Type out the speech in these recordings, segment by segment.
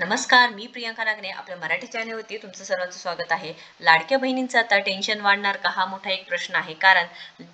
नमस्कार, मी प्रियंका नागने आपल्या मराठी चॅनलवरती तुमचं सर्वांचं स्वागत आहे. लाडक्या बहिणींचं आता टेन्शन वाढणार का? हा मोठा एक प्रश्न आहे. कारण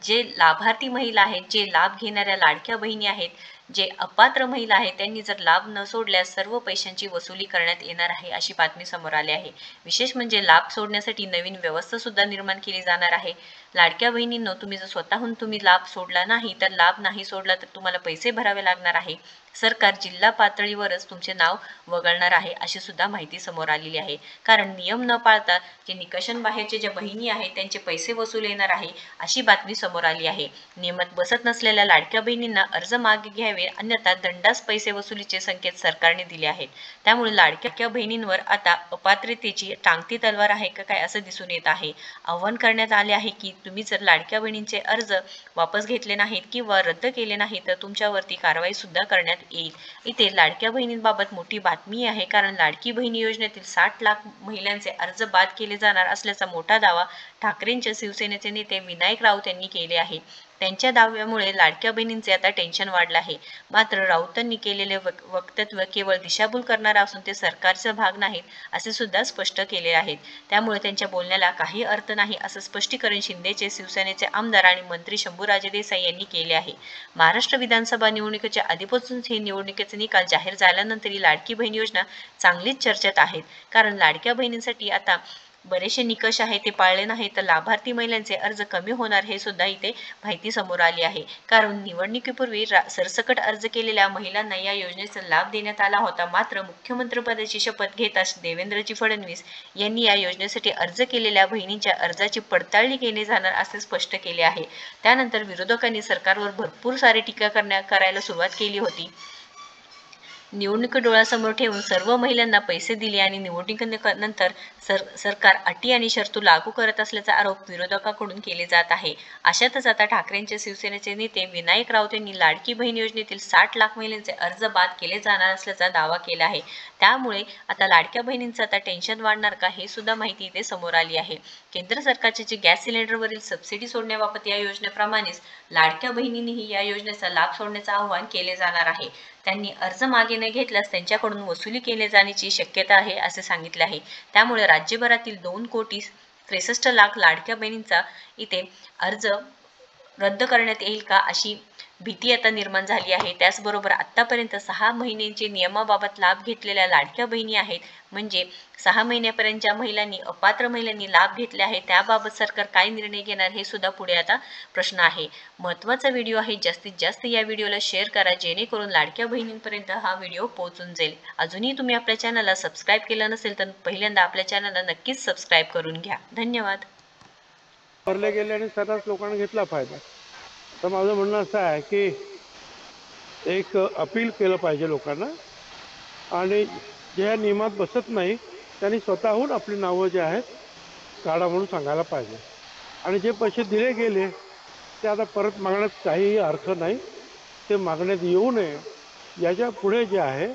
जे लाभार्थी महिला आहेत, जे लाभ घेणाऱ्या लाडक्या बहिणी आहेत, जे अपात्र महिला आहेत, त्यांनी जर लाभ न सोडल्यास सर्व पैशांची वसुली करण्यात येणार आहे, अशी बातमी समोर आली आहे. विशेष म्हणजे लाभ सोडण्यासाठी नवीन व्यवस्था सुद्धा निर्माण केली जाणार आहे. लाडक्या बहिणींनो, तुम्ही जर स्वतःहून लाभ सोडला नाही, तर लाभ नाही सोडला तर तुम्हाला पैसे भरावे लागणार आहे. सरकार जिल्हा पातळीवरच तुमचे नाव वगळणार आहे, अशी सुद्धा माहिती समोर आलेली आहे. कारण नियम न पाळता जे निकषांबाहेरचे ज्या बहिणी आहेत त्यांचे पैसे वसूल येणार आहे, अशी बातमी समोर आली आहे. नियमात बसत नसलेल्या लाडक्या बहिणींना अर्ज मागे घ्यावे, अन्यथा दंडास पैसे वसुलीचे संकेत सरकारने दिले आहेत. त्यामुळे लाडक्या बहिणींवर आता अपात्रतेची टांगती तलवार आहे का काय असं दिसून येत आहे. आव्हान करण्यात आले आहे की तुम्ही जर लाडक्या बहिणींचे अर्ज वापस घेतले नाहीत किंवा रद्द केले नाही तर तुमच्यावरती कारवाई सुद्धा करण्यात येईल. इथे लाडक्या बहिणींबाबत मोठी बातमी आहे. कारण लाडकी बहिणी योजनेतील 60 लाख महिलांचे अर्ज बाद केले जाणार असल्याचा मोठा दावा ठाकरेंच्या शिवसेनेचे नेते विनायक राऊत यांनी केले आहे. त्यांच्या दाव्यामुळे लाडक्या बहिणींचे आता टेन्शन वाढलं आहे. मात्र राऊतांनी केलेले वक्तव्य केवळ दिशाभूल करणारा असून ते सरकारचा भाग नाहीत असे सुद्धा स्पष्ट केले आहेत. त्यामुळे त्यांच्या बोलण्याला काही अर्थ नाही असं स्पष्टीकरण शिंदेचे शिवसेनेचे आमदार आणि मंत्री शंभूराजे देसाई यांनी केले आहे. महाराष्ट्र विधानसभा निवडणुकीच्या आधीपासूनच हे निवडणुकीचे निकाल जाहीर झाल्यानंतरही लाडकी बहीण योजना चांगलीच चर्चेत आहेत. कारण लाडक्या बहिणींसाठी आता बरेचसे निकष आहेत ते पाळले नाही तर लाभार्थी महिलांचे अर्ज कमी होणार हे सुद्धा इथे माहिती समोर आली आहे. कारण निवडणुकीपूर्वी सरसकट अर्ज केलेल्या महिलांना या योजनेचा लाभ देण्यात आला होता. मात्र मुख्यमंत्रीपदाची शपथ घेताच देवेंद्रजी फडणवीस यांनी या योजनेसाठी अर्ज केलेल्या बहिणींच्या अर्जाची पडताळणी केली जाणार असे स्पष्ट केले आहे. त्यानंतर विरोधकांनी सरकारवर भरपूर सारी टीका करायला सुरुवात केली होती. निवडणूक डोळ्यासमोर ठेवून सर्व महिलांना पैसे दिले आणि निवडणुकीनंतर सरकार अटी आणि शर्ती लागू करत असल्याचा आरोप विरोधकांकडून केले जात आहे. अशातच आता ठाकरेंचे शिवसेनेचे नेते विनायक राऊत यांनी लाडकी बहीण योजनेतील 60 लाख महिलांचे अर्ज बाद केले जाणार असल्याचा दावा केला आहे. त्यामुळे आता लाडक्या बहिणींचं आता टेन्शन वाढणार का, हे सुद्धा माहिती इथे समोर आली आहे. केंद्र सरकारचे जे गॅस सिलेंडरवरील सबसिडी सोडण्याबाबत या योजनेप्रमाणेच लाडक्या बहिणींनीही या योजनेचा लाभ सोडण्याचे आवाहन केले जाणार आहे. त्यांनी अर्ज मागे न घेतल्यास त्यांच्याकडून वसुली केली जाण्याची शक्यता आहे असे सांगितले आहे. त्यामुळे राज्यभरातील 2,63,00,000 लाडक्या बहिणींचा इथे अर्ज रद्द करण्यात येईल का अशी भीती आता निर्माण झाली आहे. त्याचबरोबर आतापर्यंत 6 महिन्यांचे नियमाबाबत लाभ घेतलेल्या लाडक्या बहिणी आहेत. म्हणजे 6 महिन्यापर्यंतच्या महिलांनी अपात्र महिलांनी लाभ घेतले आहे. त्याबाबत सरकार काय निर्णय घेणार हे सुद्धा पुढे आता प्रश्न आहे. महत्त्वाचा व्हिडिओ आहे. जास्तीत जास्त या व्हिडिओला शेअर करा जेणेकरून लाडक्या बहिणींपर्यंत हा व्हिडिओ पोहोचून जाईल. अजूनही तुम्ही आपल्या चॅनलला सबस्क्राईब केलं नसेल तर पहिल्यांदा आपल्या चॅनलला नक्कीच सबस्क्राईब करून घ्या. धन्यवाद. भरले गेले आणि सर्रास लोकांना घेतला फायदा. तर माझं म्हणणं असं आहे की एक अपील केलं पाहिजे लोकांना आणि जे ह्या नियमात बसत नाही त्यांनी स्वतःहून आपली नावं जे आहेत काढा म्हणून सांगायला पाहिजे. आणि जे पैसे दिले गेले ते आता परत मागण्यात काहीही अर्थ नाही. ते मागण्यात येऊ नये याच्या पुढे जे आहे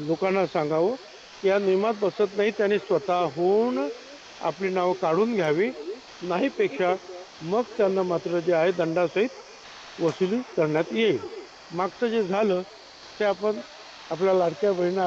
लोकांना सांगावं की या नियमात बसत नाही, त्यांनी स्वतःहून आपली नावं काढून घ्यावी. नाहीपेक्षा मग त्यांना मात्र जे आहे दंडासहित वसुली करण्यात येईल. मागचं जे झालं ते आपण आपल्या लाडक्या बहिणींना